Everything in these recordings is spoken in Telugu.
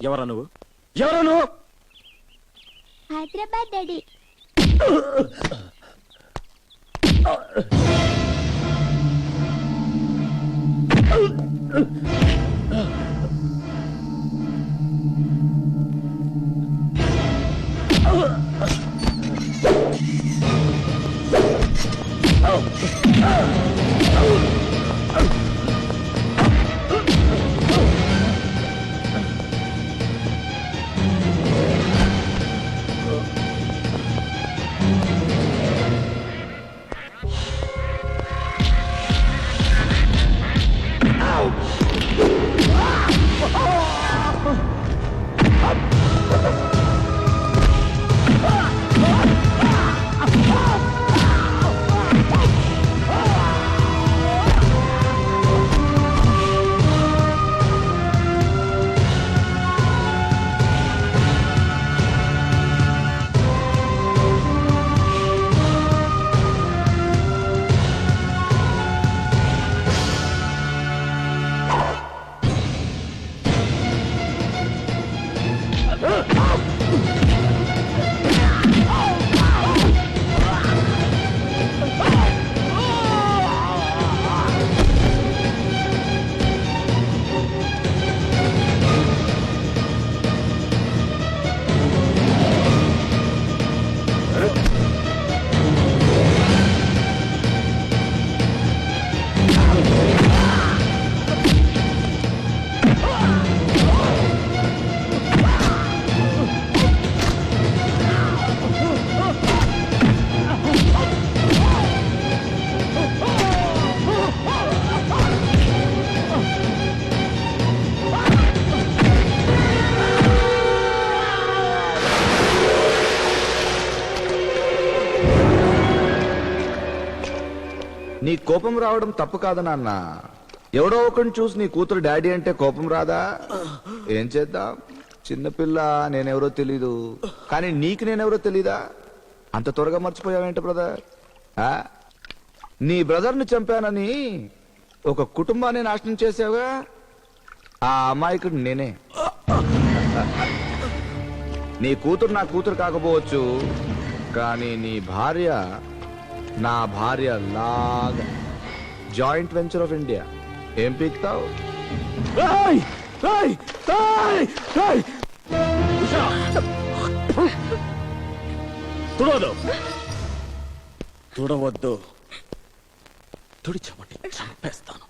ఎవరా నువ్వు? ఎవరా నువ్వు? హైదరాబాద్ డాడీ. నీ కోపం రావడం తప్పు కాదు నాన్న. ఎవడో ఒకరిని చూసి నీ కూతురు డాడీ అంటే కోపం రాదా? ఏం చేద్దాం, చిన్నపిల్ల, నేనెవరో తెలీదు. కానీ నీకు నేనెవరో తెలీదా? అంత త్వరగా మర్చిపోయావేంట బ్రదర్? నీ బ్రదర్ని చంపానని ఒక కుటుంబాన్ని నాశనం చేసావుగా, ఆ అమాయకుడు నేనే. నీ కూతురు నా కూతురు కాకపోవచ్చు, కానీ నీ భార్య నా భార్య లాగా. Joint venture of India. ఏం పీక్తావు? తుడవద్దు, తుడవద్దు. తుడిచమంటే చంపేస్తాను.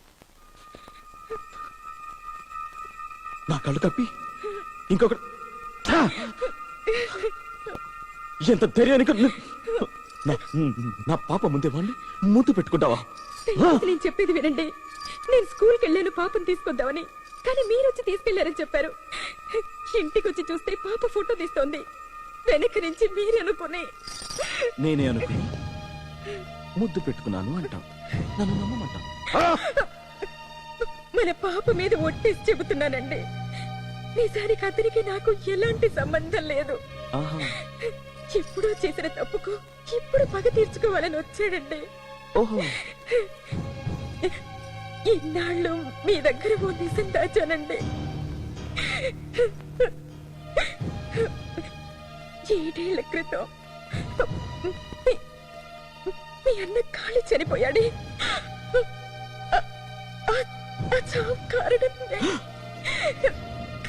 నా కళ్ళు కప్పి ఇంకొకటి ఎంత ధైర్యానికి నా పాప ముందే వాడిని ముద్దు పెట్టుకుంటావా? నేను చెప్పేది వినండి. నేను స్కూల్కి వెళ్ళాను పాపను తీసుకొద్దామని, కానీ మీరు వచ్చి తీసుకెళ్లారని చెప్పారు. ఇంటికి వచ్చి చూస్తే పాప ఫోటో తీస్తోంది. వెనక నుంచి మీరే అనుకుని నేనే అనుకుని ముద్దు పెట్టుకున్నాను అంటాం. నన్ను నమ్మమంటాం. మన పాప మీద ఒట్టేసి చెబుతున్నానండి. నిజానికి అతనికి నాకు ఎలాంటి సంబంధం లేదు. ఎప్పుడో చేసిన తప్పుకు ఇప్పుడు పగ తీర్చుకోవాలని వచ్చాడండి. ఓహో, ఇన్నాళ్ళు మీ దగ్గర ఓ నిజం దాచానండి. 7 ఏళ్ల క్రితం మీ అన్న కాళీ చనిపోయాడే. ఆ చావు కారణం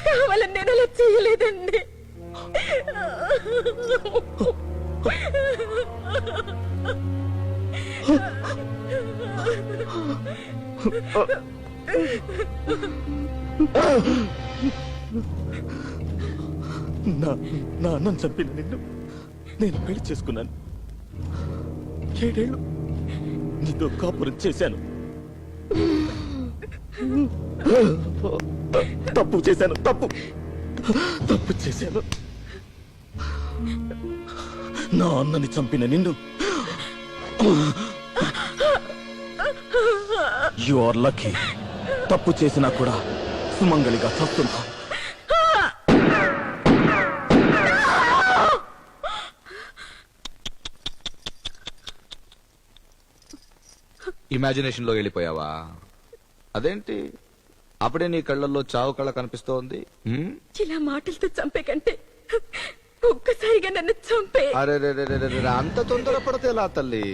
కావాలని నేను అలా చేయలేదండి. నా అన్నం చంపిన నిన్ను నేను పెళ్లి చేసుకున్నాను. 7 ఏళ్ళు నీతో కాపురం చేశాను. తప్పు చేశాను, తప్పు చేశాను. నా అన్నని చంపిన నిన్ను యు ఆర్ లక్కీ. తప్పు చేసినా కూడా సుమంగళిగా చస్తున్నా. ఇమాజినేషన్ లో వెళ్ళిపోయావా? అదేంటి అప్పుడే నీ కళ్ళల్లో చావు కళ కనిపిస్తోంది? ఇలా మాటలతో చంపే కంటే ఒక్కసారిగా నన్ను చంపే. అరే రే రే రే రే రే, అంత తొందరపడితే ఎలా తల్లి?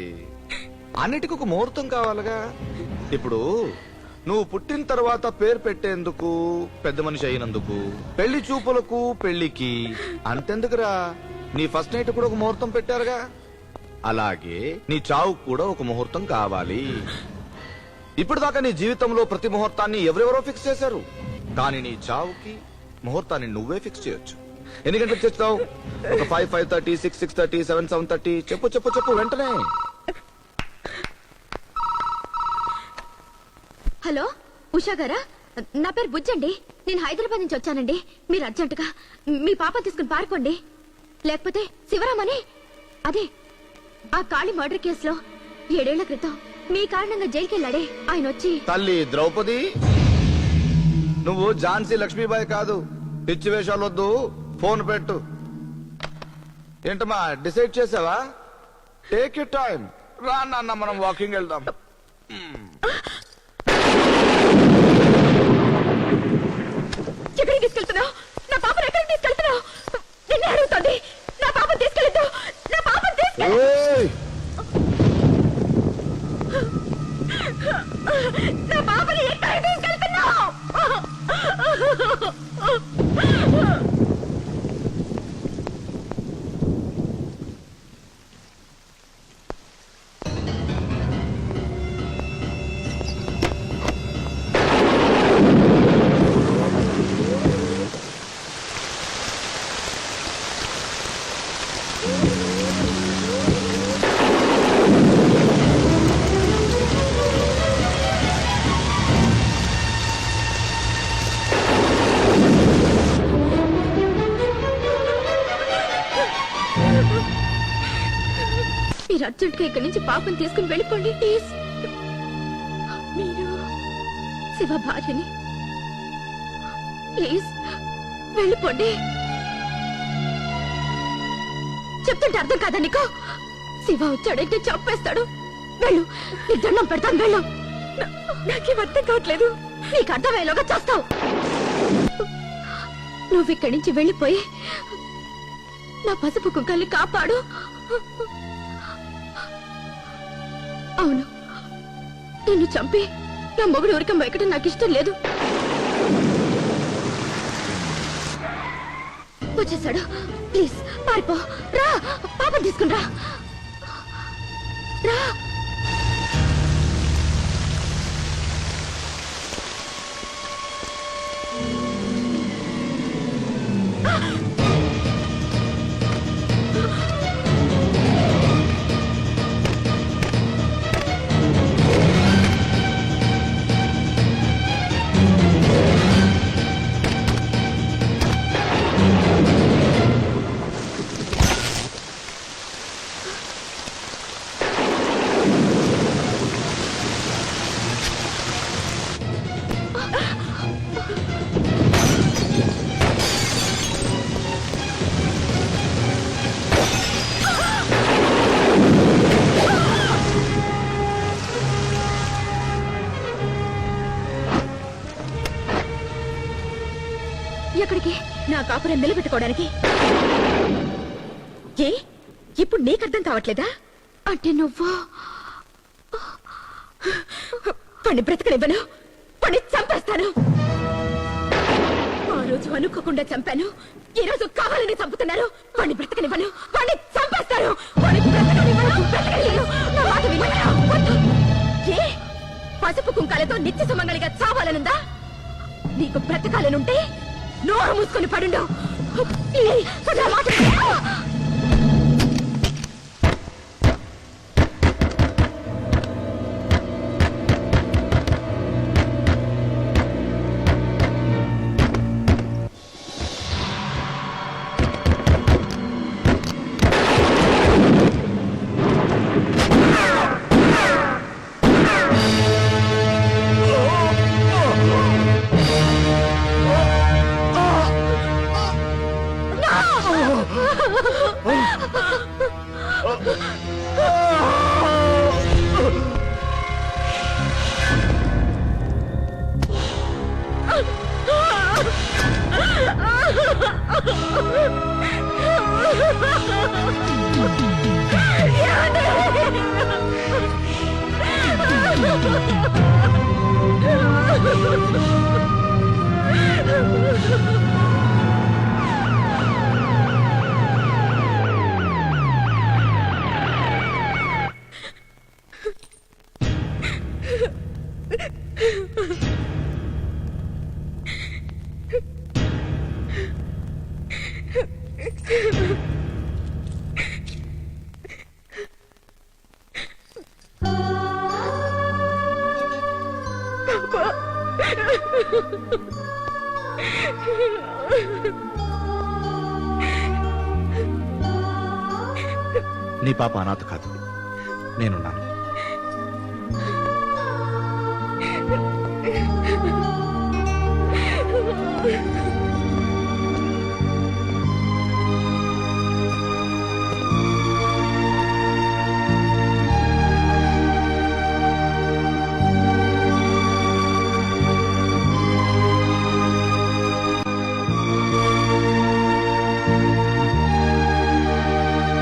అన్నిటికీ ఒక ముహూర్తం కావాలిగా. ఇప్పుడు నువ్వు పుట్టిన తర్వాత పేరు పెట్టేందుకు, పెద్ద మనిషి అయినందుకు, పెళ్లి చూపులకు, పెళ్లికి, అంతెందుకురా నీ ఫస్ట్ నైట్ కూడా ఒక ముహూర్తం పెట్టారుగా. అలాగే నీ చావు కూడా ఒక ముహూర్తం కావాలి. ఇప్పుడు దాకా నీ జీవితంలో ప్రతి ముహూర్తాన్ని ఎవరెవరో ఫిక్స్ చేశారు, కానీ నీ చావుకి ముహూర్తాన్ని నువ్వే ఫిక్స్ చేయొచ్చు. ఎన్ని గంటలకు చేస్తావు? ఒక 5, 5:30, 6, 6:30, 7, 7:30. చెప్పు చెప్పు చెప్పు వెంటనే. హలో ఉషా గారా? నా పేరు బుజ్జండి. నేను హైదరాబాద్ నుంచి వచ్చానండి. మీరు అర్జెంటుగా మీ పాప తీసుకుని పారుకోండి. లేకపోతే శివరామని, అదే ఆ కాళీ మర్డర్ కేసులో 7 ఏళ్ల క్రితం మీ కారణంగా జైలుకి వెళ్ళాడే, ఆయన వచ్చి... తల్లి ద్రౌపది, నువ్వు ఝాన్సీ లక్ష్మీబాయి కాదు. పిచ్చి వేషాలొద్దు, ఫోన్ పెట్టు. ఏంటమ్మా డిసైడ్ చేసావా? Take you time. రా నాన్న, మనం వాకింగ్ వెళ్దాం. ఎక్కడికి తీసుకెళ్తున్నావు? నా పాపను ఎక్కడికి తీసుకెళ్తున్నావు? నిన్నే అడుగుతుంది. నా పాపను తీసుకెళ్తూ, నా పాపను ఏయ్! నా పాపని ఎక్కడికి తీసుకెళ్తున్నావు? మీరు అర్జెంటుగా ఇక్కడి నుంచి పాపని తీసుకుని వెళ్ళిపోండి ప్లీజ్. మీరు శివ భార్యని. ప్లీజ్ వెళ్ళిపోండి. చెప్తుంటే అర్థం కాదా నీకు? శివ వచ్చాడంటే చంపేస్తాడు. వెళ్ళు, నీ దండం పెడతాను, వెళ్ళు. నాకేం అర్థం కావట్లేదు. నీకు అర్థమయ్యేలోగా చేస్తావు. నువ్వు ఇక్కడి నుంచి వెళ్ళిపోయి నా పసుపు కుక్కల్ని కాపాడు. అవును, నిన్ను చంపి నా మొగుడు ఉరికం ఎక్కడం నాకు ఇష్టం లేదు. వచ్చేసాడు. ప్లీజ్ పారిపో. రా, పాపం తీసుకుని రా. రా. ఎక్కడికి? నా కాపురం నిలబెట్టుకోవడానికి. ఏ ఇప్పుడు నీకు అర్థం కావట్లేదా? అంటే నువ్వు వాణ్ణి బ్రతకనివ్వను, వాణ్ణి చంపేస్తాను. ఆ రోజు అనుకోకుండా చంపాను, ఈ రోజు కావాలని చంపుతున్నారు. వాణ్ణి బ్రతకనివ్వను, వాణ్ణి చంపేస్తాను. వాణ్ణి బ్రతకనివ్వను, బ్రతకనివ్వను. నా మాట వినవా? వద్దు. ఏ పసుపు కుంకాలతో నిత్య సుమంగళిగా చావాలనుందా? నీకు బ్రతకాలనుంటే నోరు మూసుకొని పడుండు. నా మాట నీ పాప అనాథ కాదు, నేనున్నాను. Oh